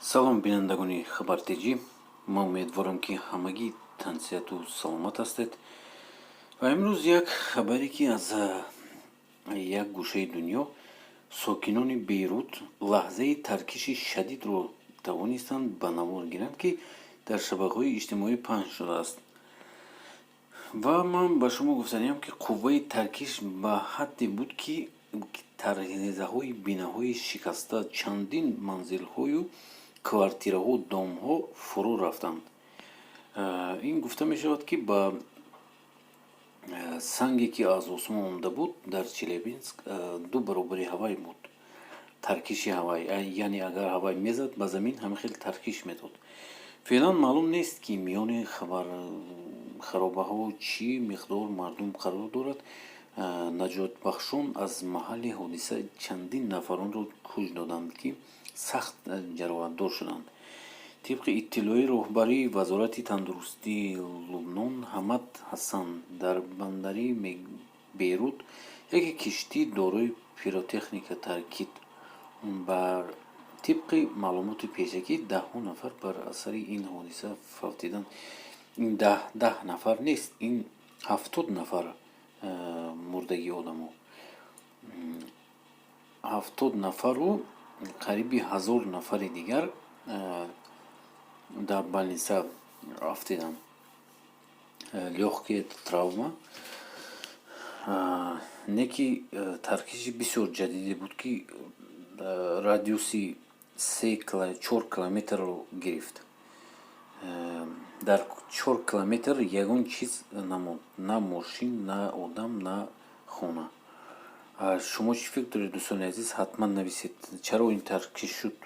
салом бинандагони хабартеҷӣ, ман умедворам ки ҳамагӣ тансиҳату саломат ҳастед ва имрӯз як хабаре ки аз як гӯшаи дунё сокинони Бейрут лаҳзаи таркиши шадидро тавонистанд ба навор гиранд, ки дар шабакаҳои иҷтимоӣ пахш шудааст. ва ман ба шумо гуфтаниям ки қувваи таркиш ба ҳадде буд, ки тарҳизаҳои бинаҳои шикаста чандин манзилҳою квартираҳо домҳо фурӯ рафтанд. Ин гуфта мешавад, ки ба санге ки аз осмон омада буд дар Челябинск ду баробари ҳавай буд. Таркиши ҳавай, яъне агар ҳавай мезад ба замин ҳамин хел таркиш медод. феълан маълум нест, ки миёни харобаҳо чӣ миқдор мардум қарор дорад. наҷотбахшон аз маҳалли ҳодиса чандин нафаронро куш доданд, ки сахт ҷароҳатдор шуданд. тибқи иттилои роҳбари вазорати тандурустии Лубнон Ҳамад Ҳасан, дар бандари Бейрут яке киштӣ дорои пиротехника таркид. Бар тибқи маълумоти пешакӣ даҳҳо нафар бар асари ин ҳодиса фавтиданд. ин даҳ нафар нест, ин 70 нафар мурдагии одамо, 70 нафару қариби 1000 нафари дигар дар больница афтиданд. лёгкие травма. неки таркиши бисёр ҷадиде буд, ки радиуси 4 километрро гирифт. дар 4 километр ягон чиз намонд, на мошин, на одам, на хона. шумо чӣ фикр доред, дӯстони азиз? ҳатман нависед, чаро ин таркиш шуд?